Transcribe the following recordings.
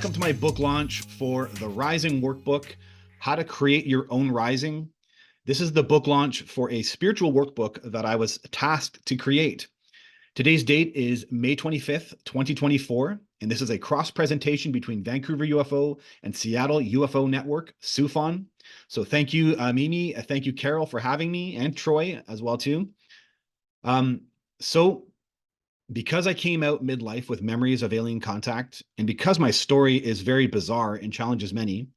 welcome to my book launch for the Rising Workbook, How to Create Your Own Rising. This is the book launch for a spiritual workbook that I was tasked to create. Today's date is May 25th, 2024, and this is a cross-presentation between Vancouver UFO and Seattle UFO Network, SUFON. So thank you, Mimi, thank you, Carol, for having me, and Troy as well, too. Because I came out midlife with memories of alien contact, and because my story is very bizarre and challenges many,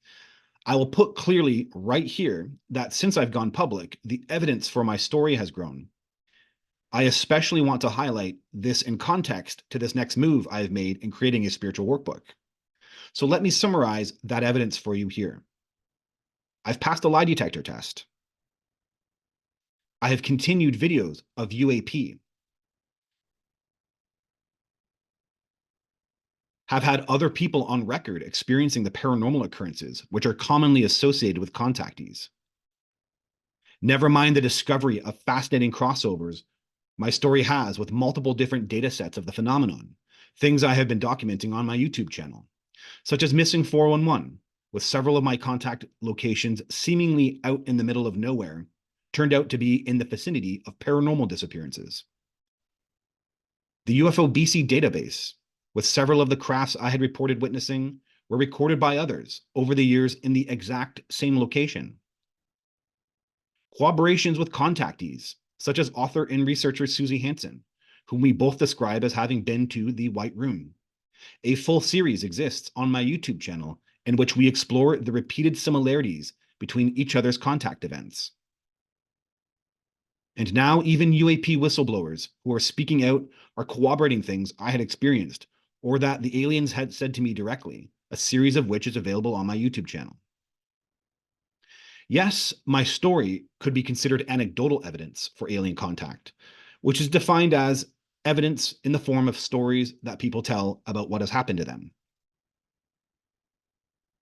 I will put clearly right here that since I've gone public, the evidence for my story has grown. I especially want to highlight this in context to this next move I have made in creating a spiritual workbook. So let me summarize that evidence for you here. I've passed a lie detector test. I have continued videos of UAP. Have had other people on record experiencing the paranormal occurrences, which are commonly associated with contactees. Never mind the discovery of fascinating crossovers my story has with multiple different data sets of the phenomenon, things I have been documenting on my YouTube channel, such as missing 411, with several of my contact locations seemingly out in the middle of nowhere, turned out to be in the vicinity of paranormal disappearances. The UFO BC database, with several of the crafts I had reported witnessing, were recorded by others over the years in the exact same location. Collaborations with contactees, such as author and researcher Susie Hansen, whom we both describe as having been to the White Room. A full series exists on my YouTube channel in which we explore the repeated similarities between each other's contact events. And now even UAP whistleblowers who are speaking out are corroborating things I had experienced or that the aliens had said to me directly, a series of which is available on my YouTube channel. Yes, my story could be considered anecdotal evidence for alien contact, which is defined as evidence in the form of stories that people tell about what has happened to them.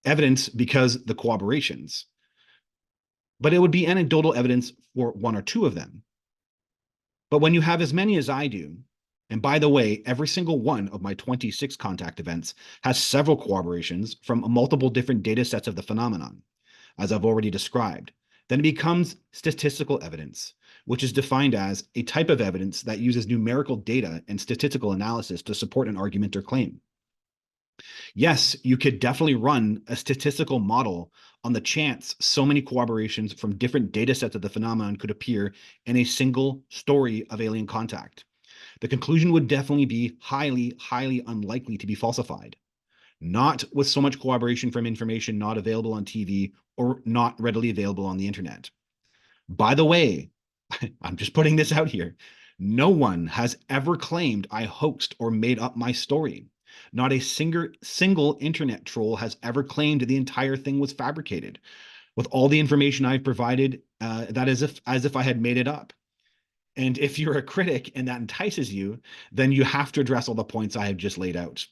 Evidence because the corroborations, but it would be anecdotal evidence for one or two of them. But when you have as many as I do, and by the way, every single one of my 26 contact events has several corroborations from multiple different data sets of the phenomenon, as I've already described, then it becomes statistical evidence, which is defined as a type of evidence that uses numerical data and statistical analysis to support an argument or claim. Yes, you could definitely run a statistical model on the chance so many corroborations from different data sets of the phenomenon could appear in a single story of alien contact. The conclusion would definitely be highly, highly unlikely to be falsified. Not with so much corroboration from information not available on TV or not readily available on the internet. By the way, I'm just putting this out here. No one has ever claimed I hoaxed or made up my story. Not a single internet troll has ever claimed the entire thing was fabricated. With all the information I've provided, that is as if I had made it up. And if you're a critic and that entices you, then you have to address all the points I have just laid out.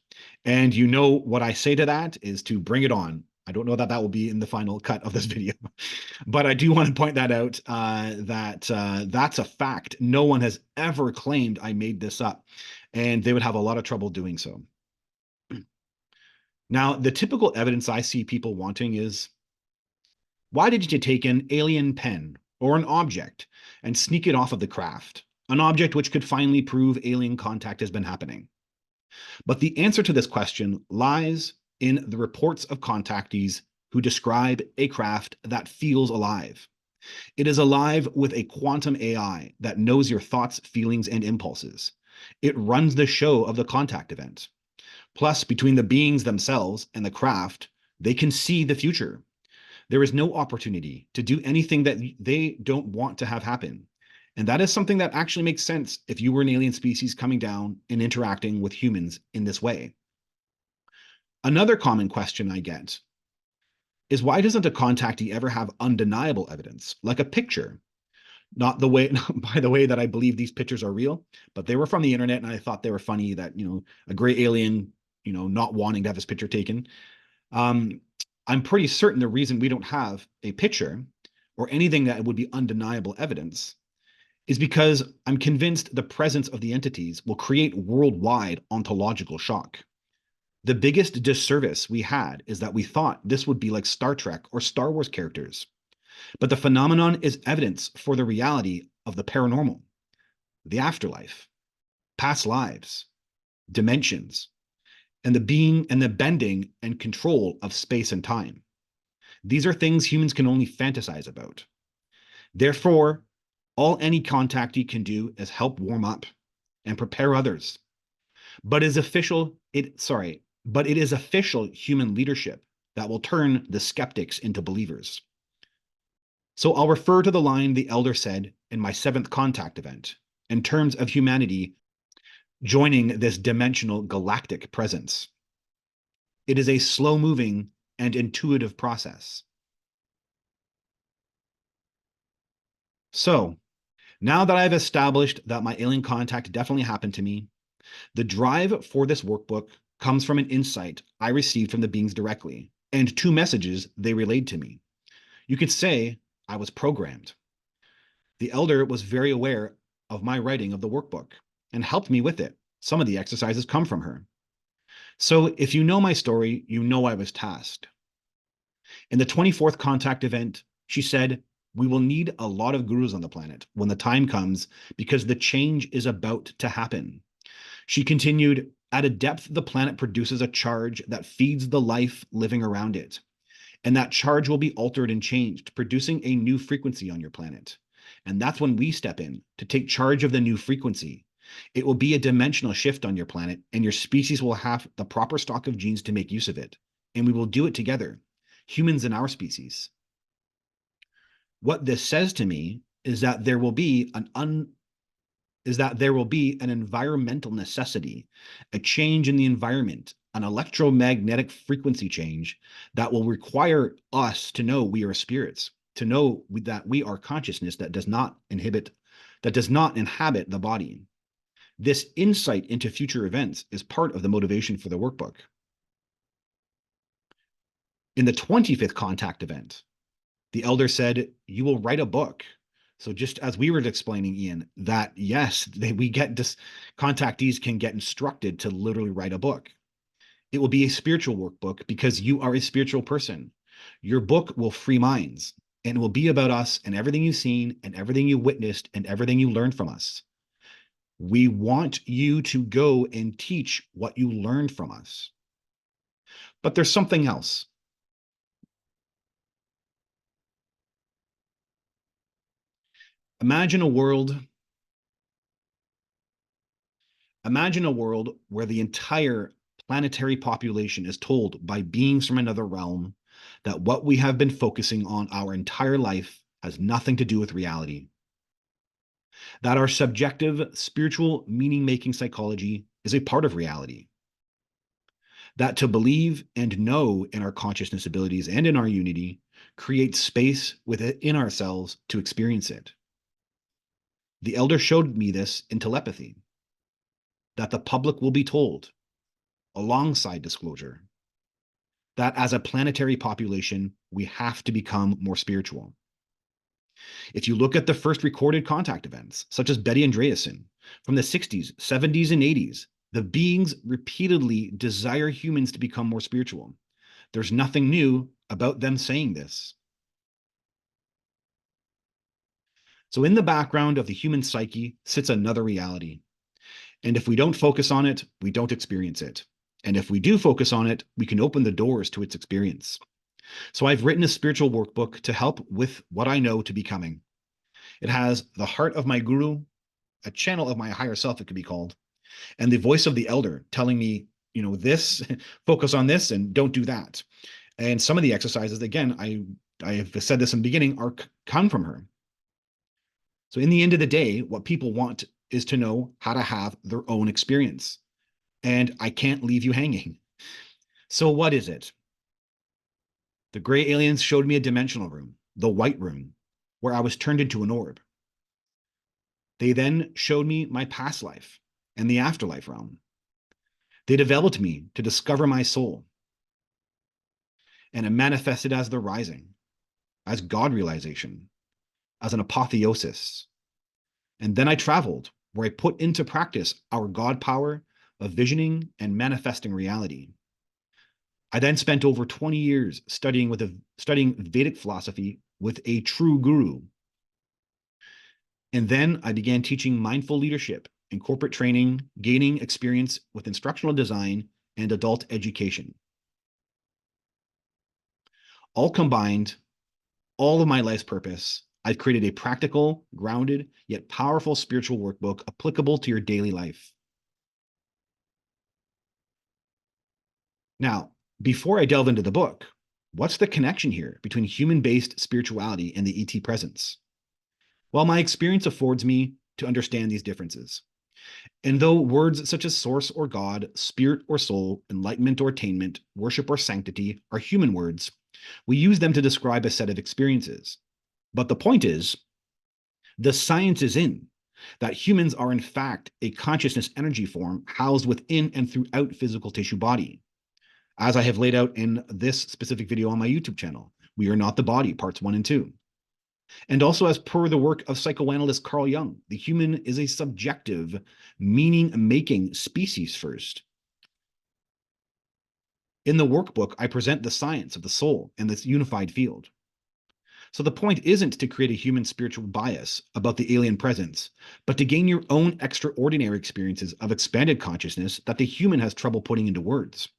And you know what I say to that is to bring it on. I don't know that that will be in the final cut of this video, but I do want to point that out, that's a fact. No one has ever claimed I made this up, and they would have a lot of trouble doing so. Now, the typical evidence I see people wanting is, why did you take an alien pen or an object and sneak it off of the craft, an object which could finally prove alien contact has been happening? But the answer to this question lies in the reports of contactees who describe a craft that feels alive. It is alive with a quantum AI that knows your thoughts, feelings, and impulses. It runs the show of the contact event. Plus, between the beings themselves and the craft, they can see the future. There is no opportunity to do anything that they don't want to have happen. And that is something that actually makes sense if you were an alien species coming down and interacting with humans in this way. Another common question I get is, why doesn't a contactee ever have undeniable evidence, like a picture? Not the way, by the way, that I believe these pictures are real, but they were from the internet and I thought they were funny that, a gray alien, not wanting to have his picture taken. I'm pretty certain the reason we don't have a picture or anything that would be undeniable evidence is because I'm convinced the presence of the entities will create worldwide ontological shock. The biggest disservice we had is that we thought this would be like Star Trek or Star Wars characters. But the phenomenon is evidence for the reality of the paranormal, the afterlife, past lives, dimensions, and the being and the bending and control of space and time. These are things humans can only fantasize about. Therefore, all any contactee can do is help warm up and prepare others. But it is official human leadership that will turn the skeptics into believers. So I'll refer to the line the elder said in my 7th contact event in terms of humanity joining this dimensional galactic presence. It is a slow-moving and intuitive process. So, now that I've established that my alien contact definitely happened to me, the drive for this workbook comes from an insight I received from the beings directly and 2 messages they relayed to me. You could say I was programmed. The elder was very aware of my writing of the workbook and helped me with it. Some of the exercises come from her. So if you know my story, you know I was tasked. In the 24th contact event, she said, "We will need a lot of gurus on the planet when the time comes because the change is about to happen." She continued, "At a depth, the planet produces a charge that feeds the life living around it. And that charge will be altered and changed, producing a new frequency on your planet. And that's when we step in to take charge of the new frequency. It will be a dimensional shift on your planet, and your species will have the proper stock of genes to make use of it. And we will do it together, humans and our species." What this says to me is that there will be an environmental necessity, a change in the environment, an electromagnetic frequency change that will require us to know we are spirits, to know that we are consciousness that does not inhabit the body. This insight into future events is part of the motivation for the workbook. In the 25th contact event, the elder said, "You will write a book." So just as we were explaining, Ian, that yes, contactees can get instructed to literally write a book. It will be a spiritual workbook because you are a spiritual person. Your book will free minds, and it will be about us and everything you've seen and everything you witnessed and everything you learned from us. We want you to go and teach what you learned from us. But there's something else. Imagine a world Imagine a world where the entire planetary population is told by beings from another realm that what we have been focusing on our entire life has nothing to do with reality. That our subjective, spiritual, meaning-making psychology is a part of reality. That to believe and know in our consciousness abilities and in our unity creates space within ourselves to experience it. The elder showed me this in telepathy. That the public will be told, alongside disclosure, that as a planetary population, we have to become more spiritual. If you look at the first recorded contact events, such as Betty Andreasen, from the 60s, 70s, and 80s, the beings repeatedly desire humans to become more spiritual. There's nothing new about them saying this. So in the background of the human psyche sits another reality. And if we don't focus on it, we don't experience it. And if we do focus on it, we can open the doors to its experience. So I've written a spiritual workbook to help with what I know to becoming. It has the heart of my guru, a channel of my higher self, it could be called, and the voice of the elder telling me, this, focus on this and don't do that. And some of the exercises, again, I have said this in the beginning, come from her. So in the end of the day, what people want is to know how to have their own experience. And I can't leave you hanging. So what is it? The gray aliens showed me a dimensional room, the white room, where I was turned into an orb. They then showed me my past life and the afterlife realm. They developed me to discover my soul. And it manifested as the rising, as God realization, as an apotheosis. And then I traveled, where I put into practice our God power of visioning and manifesting reality. I then spent over 20 years studying Vedic philosophy with a true guru. And then I began teaching mindful leadership and corporate training, gaining experience with instructional design and adult education. All combined, all of my life's purpose, I've created a practical, grounded, yet powerful spiritual workbook applicable to your daily life. Now, before I delve into the book, what's the connection here between human-based spirituality and the ET presence? Well, my experience affords me to understand these differences. And though words such as source or God, spirit or soul, enlightenment or attainment, worship or sanctity are human words, we use them to describe a set of experiences. But the point is, the science is in that humans are in fact a consciousness energy form housed within and throughout physical tissue body. As I have laid out in this specific video on my YouTube channel, we are not the body, parts 1 and 2. And also, as per the work of psychoanalyst Carl Jung, the human is a subjective, meaning-making species first. In the workbook, I present the science of the soul and this unified field. So the point isn't to create a human spiritual bias about the alien presence, but to gain your own extraordinary experiences of expanded consciousness that the human has trouble putting into words.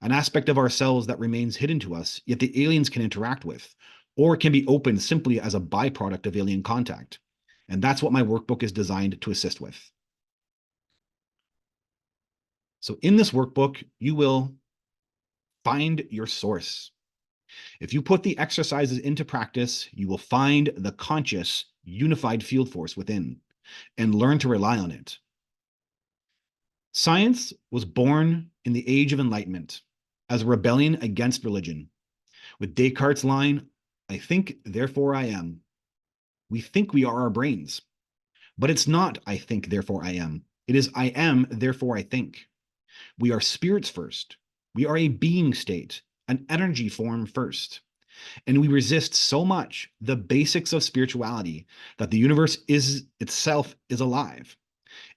An aspect of ourselves that remains hidden to us, yet the aliens can interact with, or can be opened simply as a byproduct of alien contact. And that's what my workbook is designed to assist with. So in this workbook, you will find your source. If you put the exercises into practice, you will find the conscious, unified field force within and learn to rely on it. Science was born in the age of enlightenment as a rebellion against religion. With Descartes' line, I think, therefore I am. We think we are our brains, but it's not I think, therefore I am. It is I am, therefore I think. We are spirits first. We are a being state, an energy form first. And we resist so much the basics of spirituality that the universe itself is alive.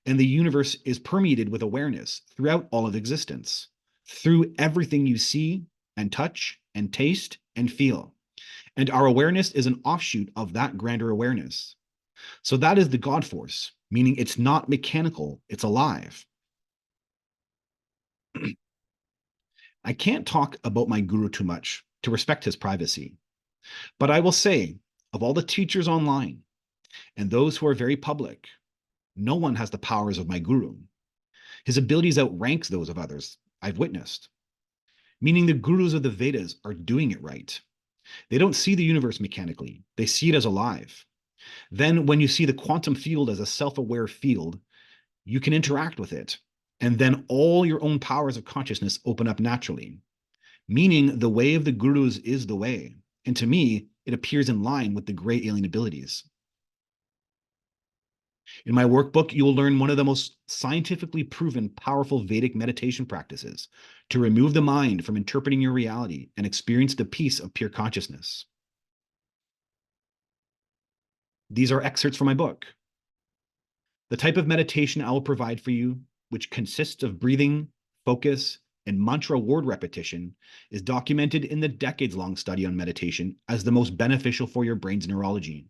And the universe is permeated with awareness throughout all of existence, through everything you see and touch and taste and feel. And our awareness is an offshoot of that grander awareness. So that is the God force, meaning it's not mechanical, it's alive. I can't talk about my guru too much to respect his privacy, but I will say, of all the teachers online and those who are very public, no one has the powers of my guru. His abilities outranks those of others I've witnessed, meaning the gurus of the Vedas are doing it right. They don't see the universe mechanically, they see it as alive. Then when you see the quantum field as a self-aware field, you can interact with it. And then all your own powers of consciousness open up naturally, meaning the way of the gurus is the way. And to me, it appears in line with the gray alien abilities. In my workbook, you will learn one of the most scientifically proven powerful Vedic meditation practices to remove the mind from interpreting your reality and experience the peace of pure consciousness. These are excerpts from my book. The type of meditation I will provide for you, which consists of breathing, focus, and mantra word repetition, is documented in the decades-long study on meditation as the most beneficial for your brain's neurology.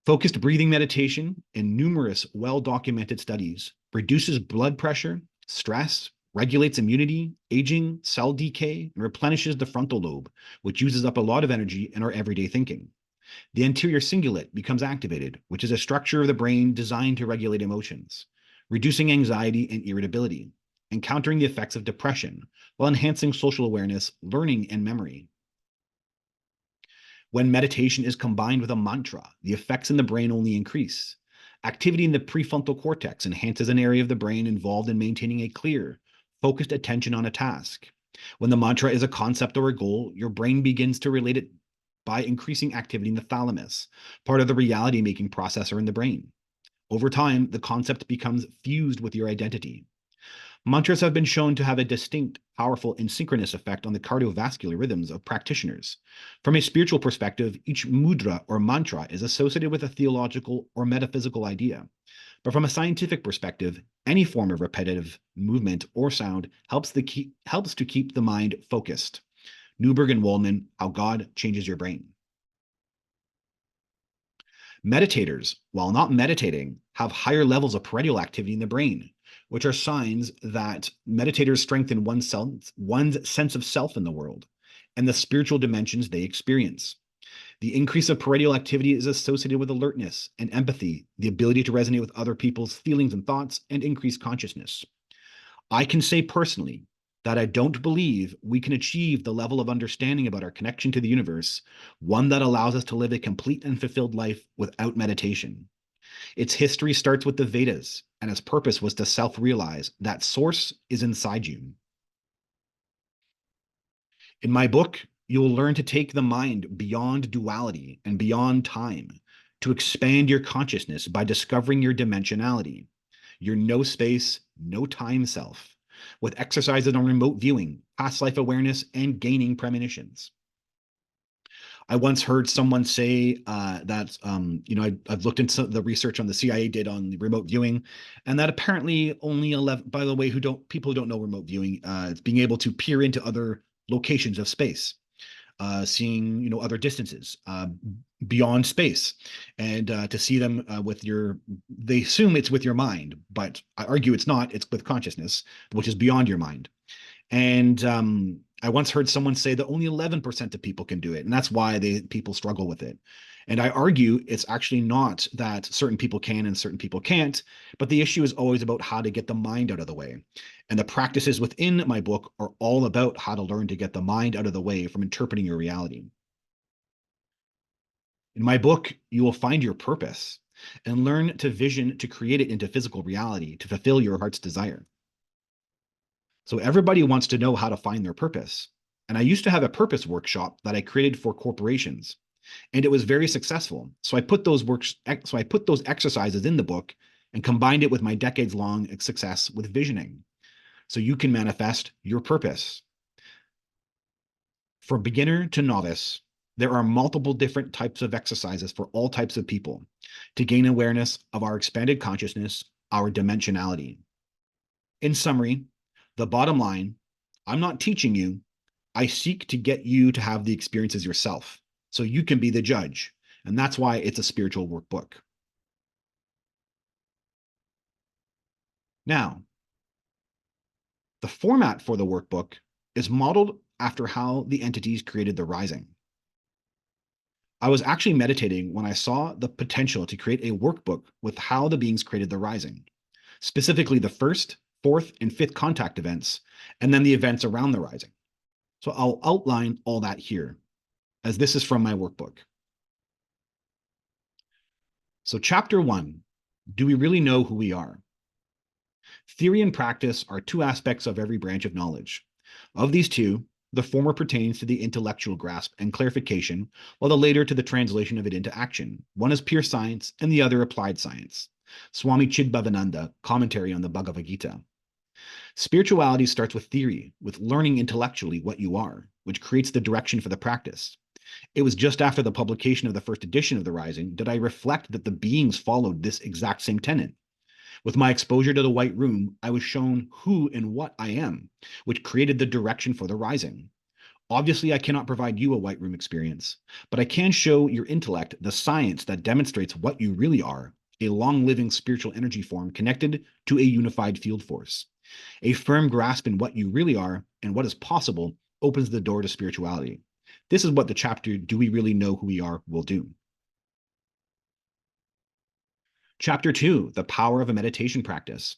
Focused breathing meditation in numerous well-documented studies reduces blood pressure, stress, regulates immunity, aging, cell decay, and replenishes the frontal lobe, which uses up a lot of energy in our everyday thinking. The anterior cingulate becomes activated, which is a structure of the brain designed to regulate emotions, reducing anxiety and irritability, and countering the effects of depression, while enhancing social awareness, learning, and memory. When meditation is combined with a mantra, the effects in the brain only increase. Activity in the prefrontal cortex enhances an area of the brain involved in maintaining a clear, focused attention on a task. When the mantra is a concept or a goal, your brain begins to relate it by increasing activity in the thalamus, part of the reality-making processor in the brain. Over time, the concept becomes fused with your identity. Mantras have been shown to have a distinct, powerful, and synchronous effect on the cardiovascular rhythms of practitioners. From a spiritual perspective, each mudra or mantra is associated with a theological or metaphysical idea. But from a scientific perspective, any form of repetitive movement or sound helps to keep the mind focused. Newberg and Waldman, How God Changes Your Brain. Meditators, while not meditating, have higher levels of parietal activity in the brain, which are signs that meditators strengthen one's sense of self in the world and the spiritual dimensions they experience. The increase of parietal activity is associated with alertness and empathy, the ability to resonate with other people's feelings and thoughts, and increased consciousness. I can say personally that I don't believe we can achieve the level of understanding about our connection to the universe, one that allows us to live a complete and fulfilled life without meditation. Its history starts with the Vedas, and its purpose was to self-realize that source is inside you. In my book, you will learn to take the mind beyond duality and beyond time, to expand your consciousness by discovering your dimensionality, your no space, no time self, with exercises on remote viewing, past life awareness, and gaining premonitions. I once heard someone say I've looked into the research on the CIA did on the remote viewing, and that apparently only 11, by the way, people who don't know remote viewing, it's being able to peer into other locations of space, seeing, other distances beyond space, and to see them they assume it's with your mind, but I argue it's not, it's with consciousness, which is beyond your mind. And I once heard someone say that only 11% of people can do it, and that's why people struggle with it. And I argue it's actually not that certain people can and certain people can't, but the issue is always about how to get the mind out of the way. And the practices within my book are all about how to learn to get the mind out of the way from interpreting your reality. In my book, you will find your purpose and learn to vision to create it into physical reality to fulfill your heart's desire. So everybody wants to know how to find their purpose. And I used to have a purpose workshop that I created for corporations, and it was very successful. So I put those exercises in the book and combined it with my decades-long success with visioning, so you can manifest your purpose. From beginner to novice, there are multiple different types of exercises for all types of people to gain awareness of our expanded consciousness, our dimensionality. In summary, the bottom line, I'm not teaching you. I seek to get you to have the experiences yourself, so you can be the judge. And that's why it's a spiritual workbook. Now, the format for the workbook is modeled after how the entities created the Rising. I was actually meditating when I saw the potential to create a workbook with how the beings created the Rising, specifically the first, fourth, and fifth contact events, and then the events around the Rising. So I'll outline all that here, as this is from my workbook. So chapter 1, do we really know who we are? Theory and practice are two aspects of every branch of knowledge. Of these two, the former pertains to the intellectual grasp and clarification, while the later to the translation of it into action. One is pure science and the other applied science. Swami Chidbhavananda, Commentary on the Bhagavad Gita. Spirituality starts with theory, with learning intellectually what you are, which creates the direction for the practice. It was just after the publication of the first edition of The Rising that I reflect that the beings followed this exact same tenet. With my exposure to the White Room, I was shown who and what I am, which created the direction for the Rising. Obviously, I cannot provide you a White Room experience, but I can show your intellect the science that demonstrates what you really are, a long-living spiritual energy form connected to a unified field force. A firm grasp in what you really are and what is possible opens the door to spirituality. This is what the chapter, Do We Really Know Who We Are, will do. Chapter 2, The Power of a Meditation Practice.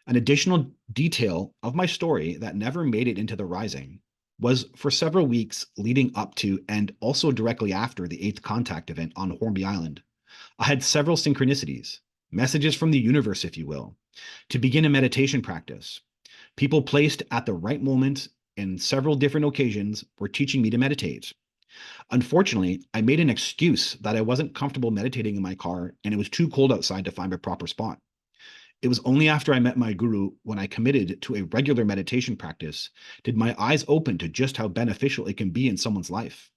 An additional detail of my story that never made it into The Rising was for several weeks leading up to and also directly after the 8th contact event on Hornby Island, I had several synchronicities, messages from the universe, if you will, to begin a meditation practice. People placed at the right moment in several different occasions were teaching me to meditate. Unfortunately, I made an excuse that I wasn't comfortable meditating in my car and it was too cold outside to find a proper spot. It was only after I met my guru, when I committed to a regular meditation practice, did my eyes open to just how beneficial it can be in someone's life.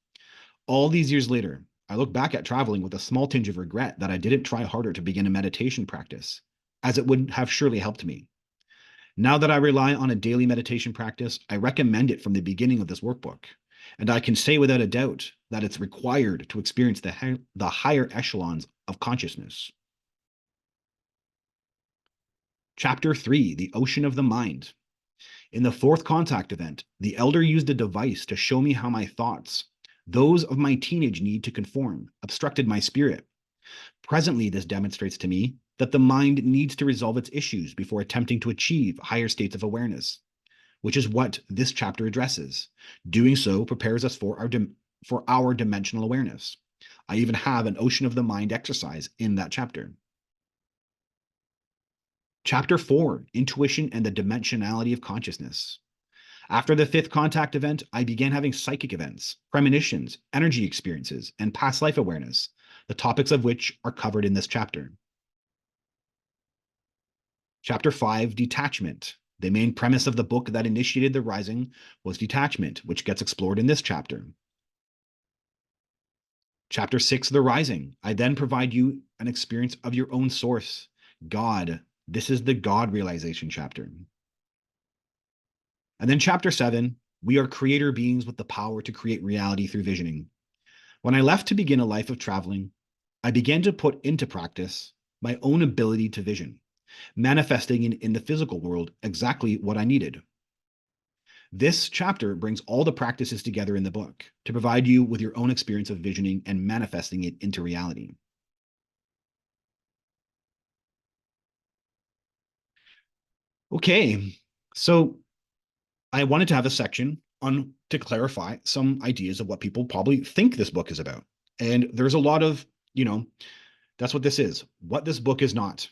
All these years later, I look back at traveling with a small tinge of regret that I didn't try harder to begin a meditation practice, as it would have surely helped me. Now that I rely on a daily meditation practice, I recommend it from the beginning of this workbook, and I can say without a doubt that it's required to experience the higher echelons of consciousness. Chapter 3, The Ocean of the Mind. In the fourth contact event, the elder used a device to show me how my thoughts, those of my teenage need to conform, obstructed my spirit. Presently, this demonstrates to me that the mind needs to resolve its issues before attempting to achieve higher states of awareness, which is what this chapter addresses. Doing so prepares us for our dimensional awareness. I even have an ocean of the mind exercise in that chapter. Chapter 4, Intuition and the Dimensionality of Consciousness. After the fifth contact event, I began having psychic events, premonitions, energy experiences, and past life awareness, the topics of which are covered in this chapter. Chapter 5, Detachment. The main premise of the book that initiated the Rising was detachment, which gets explored in this chapter. Chapter 6, The Rising. I then provide you an experience of your own source, God. This is the God realization chapter. And then chapter 7, we are creator beings with the power to create reality through visioning. When I left to begin a life of traveling, I began to put into practice my own ability to vision, manifesting in the physical world exactly what I needed. This chapter brings all the practices together in the book to provide you with your own experience of visioning and manifesting it into reality. Okay, so I wanted to have a section on to clarify some ideas of what people probably think this book is about. And there's a lot of, that's what this is, what this book is not.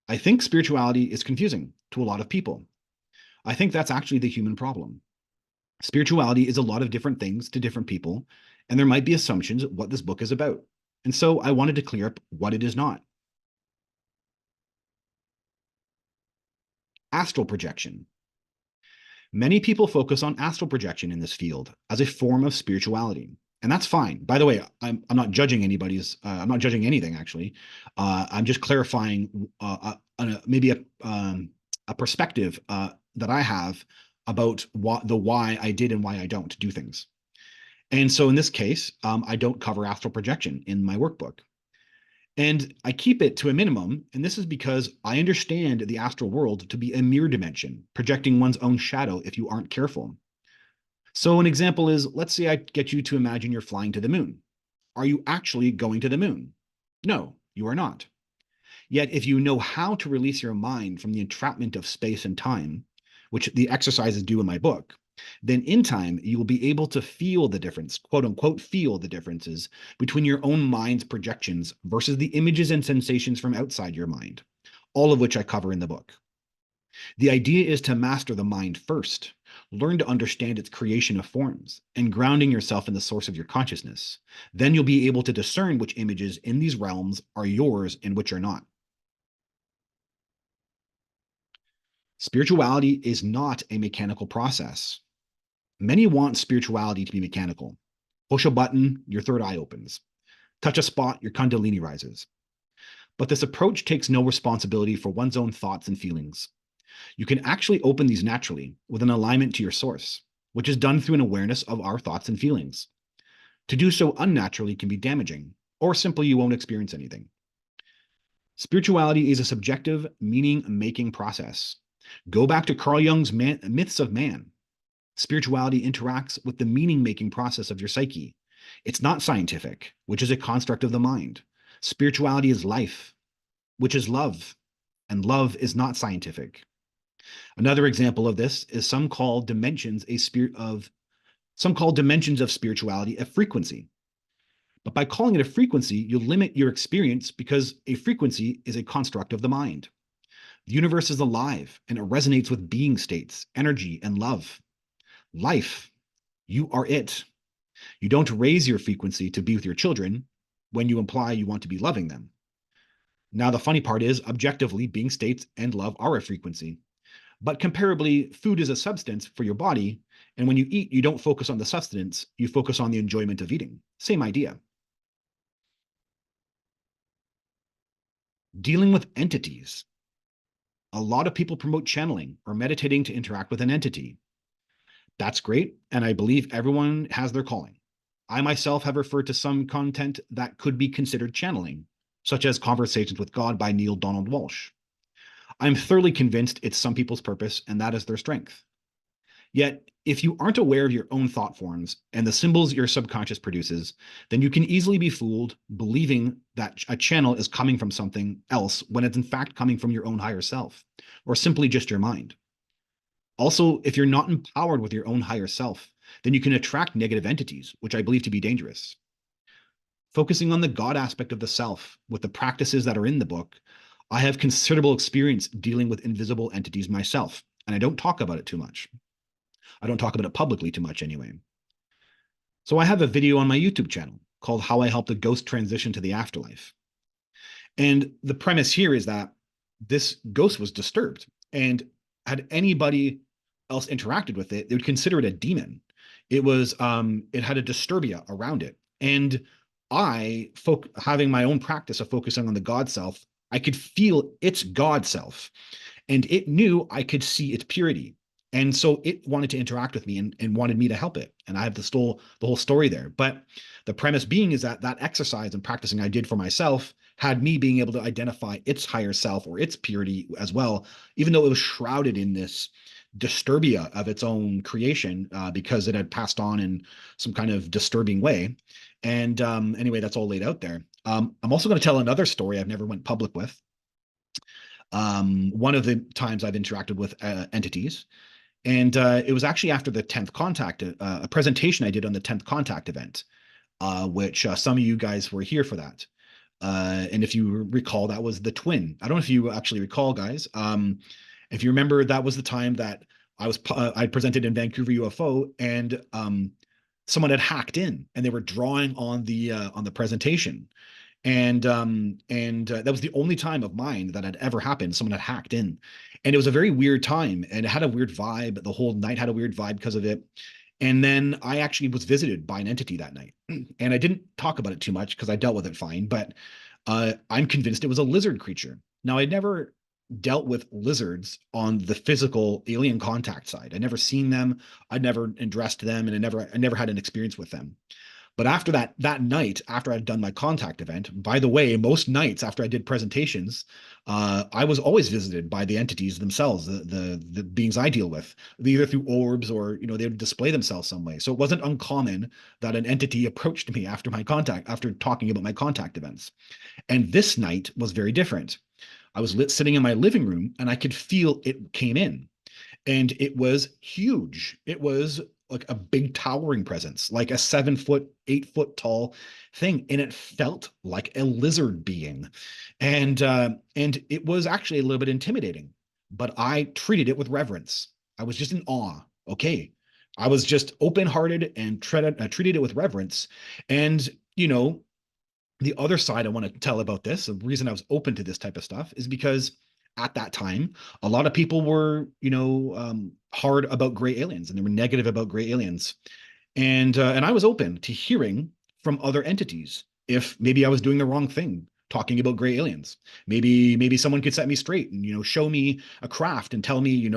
I think spirituality is confusing to a lot of people. I think that's actually the human problem. Spirituality is a lot of different things to different people, and there might be assumptions what this book is about. And so I wanted to clear up what it is not. Astral projection. Many people focus on astral projection in this field as a form of spirituality. And that's fine. By the way, I'm not judging I'm not judging anything actually. I'm just clarifying maybe a perspective that I have about why I did and why I don't do things. And so in this case, I don't cover astral projection in my workbook. And I keep it to a minimum, and this is because I understand the astral world to be a mirror dimension, projecting one's own shadow if you aren't careful. So an example is, let's say I get you to imagine you're flying to the moon. Are you actually going to the moon? No, you are not. Yet if you know how to release your mind from the entrapment of space and time, which the exercises do in my book, then in time you will be able to feel the difference, quote unquote, feel the differences between your own mind's projections versus the images and sensations from outside your mind, all of which I cover in the book. The idea is to master the mind first, learn to understand its creation of forms, and grounding yourself in the source of your consciousness. Then you'll be able to discern which images in these realms are yours and which are not. Spirituality is not a mechanical process. Many want spirituality to be mechanical. Push a button, your third eye opens. Touch a spot, your kundalini rises. But this approach takes no responsibility for one's own thoughts and feelings. You can actually open these naturally with an alignment to your source, which is done through an awareness of our thoughts and feelings. To do so unnaturally can be damaging, or simply you won't experience anything. Spirituality is a subjective, meaning-making process. Go back to Carl Jung's myths of man. Spirituality interacts with the meaning-making process of your psyche. It's not scientific, which is a construct of the mind. Spirituality is life, which is love, and love is not scientific. Another example of this is some call dimensions of spirituality a frequency. But by calling it a frequency, you limit your experience because a frequency is a construct of the mind. The universe is alive and it resonates with being states, energy, and love. Life, you are it. You don't raise your frequency to be with your children when you imply you want to be loving them. Now, the funny part is, objectively, being states and love are a frequency. But comparably, food is a substance for your body, and when you eat, you don't focus on the sustenance, you focus on the enjoyment of eating. Same idea. Dealing with entities. A lot of people promote channeling or meditating to interact with an entity. That's great, and I believe everyone has their calling. I myself have referred to some content that could be considered channeling, such as Conversations with God by Neil Donald Walsh. I'm thoroughly convinced it's some people's purpose, and that is their strength. Yet, if you aren't aware of your own thought forms and the symbols your subconscious produces, then you can easily be fooled believing that a channel is coming from something else when it's in fact coming from your own higher self, or simply just your mind. Also, if you're not empowered with your own higher self, then you can attract negative entities, which I believe to be dangerous. Focusing on the God aspect of the self with the practices that are in the book, I have considerable experience dealing with invisible entities myself, and I don't talk about it too much. I don't talk about it publicly too much anyway. So I have a video on my YouTube channel called How I Helped a Ghost Transition to the Afterlife. And the premise here is that this ghost was disturbed, and had anybody else interacted with it, they would consider it a demon. It had a disturbia around it. And having my own practice of focusing on the God self, I could feel its God self, and it knew I could see its purity. And so it wanted to interact with me and wanted me to help it. And I have the whole story there. But the premise being is that that exercise and practicing I did for myself had me being able to identify its higher self or its purity as well, even though it was shrouded in this disturbia of its own creation, because it had passed on in some kind of disturbing way. And anyway, that's all laid out there. I'm also going to tell another story I've never went public with. One of the times I've interacted with entities, and it was actually after the 10th contact, a presentation I did on the 10th contact event, which some of you guys were here for that. And if you recall, that was the twin. I don't know if you actually recall, guys. If you remember, that was the time that I presented in Vancouver UFO, and someone had hacked in, and they were drawing on the presentation. And that was the only time of mine that had ever happened. Someone had hacked in, and it was a very weird time, and it had a weird vibe. The whole night had a weird vibe because of it. And then I actually was visited by an entity that night, and I didn't talk about it too much because I dealt with it fine. But I'm convinced it was a lizard creature. Now, I'd never dealt with lizards on the physical alien contact side. I'd never seen them. I'd never addressed them, and I never had an experience with them. But after that night, after I'd done my contact event, by the way, most nights after I did presentations, I was always visited by the entities themselves, the beings I deal with, either through orbs or they would display themselves some way. So it wasn't uncommon that an entity approached me after talking about my contact events. And this night was very different. I was sitting in my living room, and I could feel it came in, and it was huge. It was like a big towering presence, like a 7 foot, 8 foot tall thing, and it felt like a lizard being, and it was actually a little bit intimidating. But I treated it with reverence. I was just in awe. Okay, I was just open hearted and treated it with reverence, and you know the other side I want to tell about this, the reason I was open to this type of stuff is because at that time, a lot of people were, hard about gray aliens, and they were negative about gray aliens. And I was open to hearing from other entities if maybe I was doing the wrong thing talking about gray aliens. Maybe someone could set me straight and, show me a craft and tell me,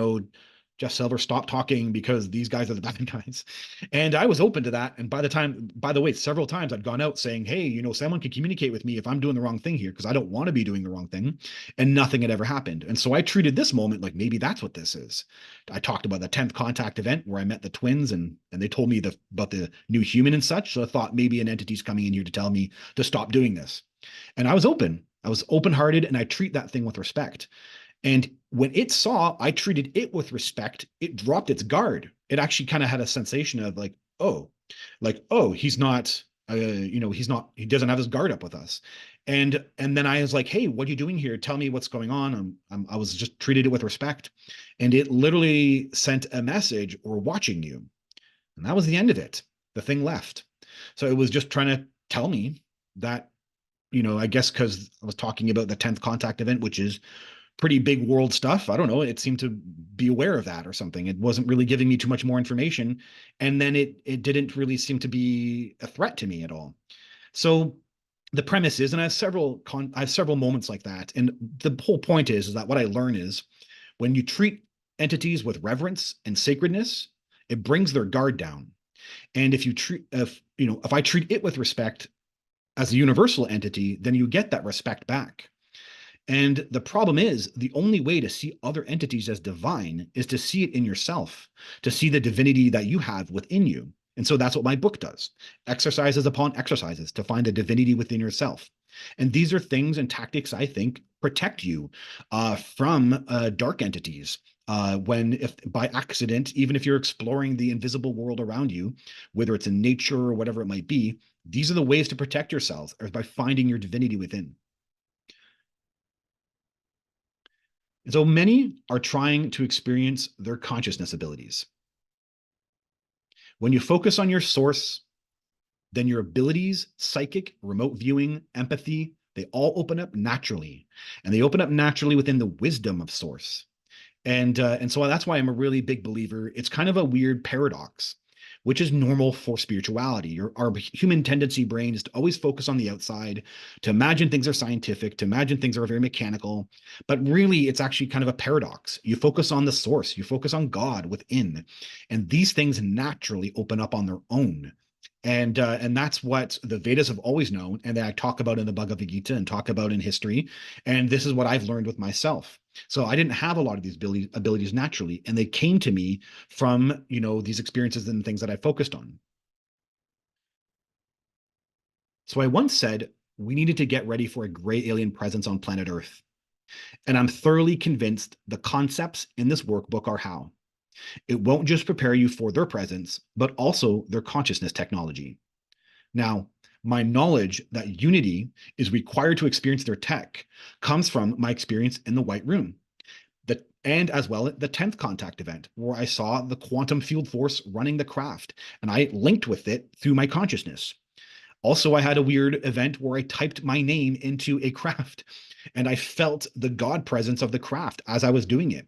Jeff Silver, stop talking because these guys are the bad guys. And I was open to that. And by the way, several times I'd gone out saying, hey, someone can communicate with me if I'm doing the wrong thing here, because I don't want to be doing the wrong thing. And nothing had ever happened. And so I treated this moment like maybe that's what this is. I talked about the 10th contact event where I met the twins, and they told me about the new human and such. So I thought maybe an entity's coming in here to tell me to stop doing this. And I was open. I was open-hearted, and I treat that thing with respect. And when it saw I treated it with respect, it dropped its guard. It actually kind of had a sensation of oh, he's not, he doesn't have his guard up with us. And then I was like, hey, what are you doing here? Tell me what's going on. I was just treated it with respect. And it literally sent a message, we're watching you. And that was the end of it. The thing left. So it was just trying to tell me that, I guess because I was talking about the 10th contact event, which is pretty big world stuff. I don't know. It seemed to be aware of that or something. It wasn't really giving me too much more information. And then it didn't really seem to be a threat to me at all. So the premise is, and I have several moments like that. And the whole point is that what I learn is when you treat entities with reverence and sacredness, it brings their guard down. And if I treat it with respect as a universal entity, then you get that respect back. And the problem is, the only way to see other entities as divine is to see it in yourself, to see the divinity that you have within you. And so that's what my book does, exercises upon exercises to find the divinity within yourself. And these are things and tactics I think protect you from dark entities. If by accident, even if you're exploring the invisible world around you, whether it's in nature or whatever it might be, these are the ways to protect yourselves, or by finding your divinity within. And so many are trying to experience their consciousness abilities. When you focus on your source, then your abilities, psychic, remote viewing, empathy, they all open up naturally. And they open up naturally within the wisdom of source. And so that's why I'm a really big believer. It's kind of a weird paradox, which is normal for spirituality. Our human tendency brain is to always focus on the outside, to imagine things are scientific, to imagine things are very mechanical. But really, it's actually kind of a paradox. You focus on the source, you focus on God within, and these things naturally open up on their own. And that's what the Vedas have always known, and that I talk about in the Bhagavad Gita and talk about in history. And this is what I've learned with myself. So I didn't have a lot of these abilities naturally, and they came to me from these experiences and things that I focused on. So I once said we needed to get ready for a gray alien presence on planet Earth, and I'm thoroughly convinced the concepts in this workbook are how. It won't just prepare you for their presence, but also their consciousness technology. Now, my knowledge that unity is required to experience their tech comes from my experience in the White Room. And as well the 10th contact event, where I saw the quantum field force running the craft, and I linked with it through my consciousness. Also, I had a weird event where I typed my name into a craft, and I felt the God presence of the craft as I was doing it.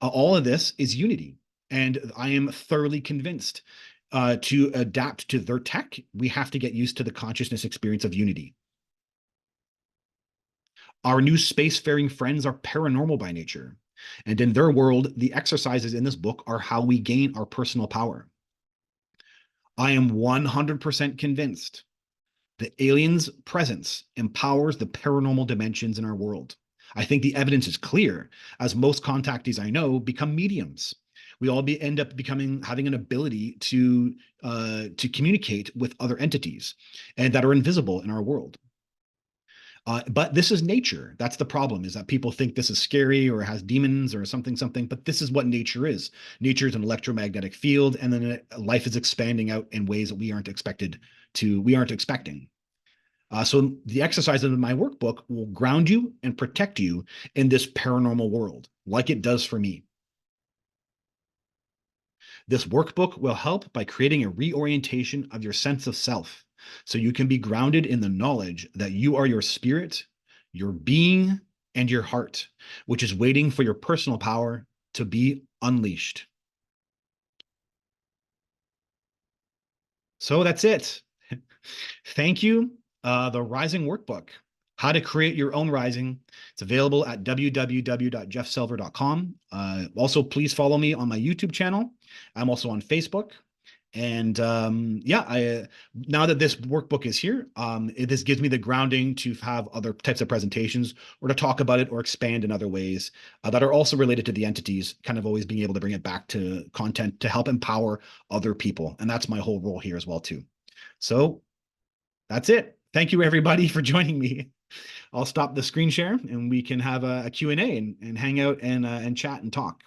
All of this is unity, and I am thoroughly convinced to adapt to their tech, we have to get used to the consciousness experience of unity. Our new spacefaring friends are paranormal by nature. And in their world, the exercises in this book are how we gain our personal power. I am 100% convinced that aliens' presence empowers the paranormal dimensions in our world. I think the evidence is clear, as most contactees I know become mediums. We all end up having an ability to communicate with other entities and that are invisible in our world. But this is nature. That's the problem, is that people think this is scary or has demons or something, but this is what nature is. Nature is an electromagnetic field, and then life is expanding out in ways that we aren't expecting. So the exercise in my workbook will ground you and protect you in this paranormal world, like it does for me. This workbook will help by creating a reorientation of your sense of self, so you can be grounded in the knowledge that you are your spirit, your being, and your heart, which is waiting for your personal power to be unleashed. So that's it. Thank you. The Rising Workbook, how to create your own Rising. It's available at www.jeffsilver.com. Also, please follow me on my YouTube channel. I'm also on Facebook. And now that this workbook is here, this gives me the grounding to have other types of presentations or to talk about it or expand in other ways that are also related to the entities, kind of always being able to bring it back to content to help empower other people. And that's my whole role here as well, too. So that's it. Thank you, everybody, for joining me. I'll stop the screen share and we can have a Q&A and hang out and chat and talk.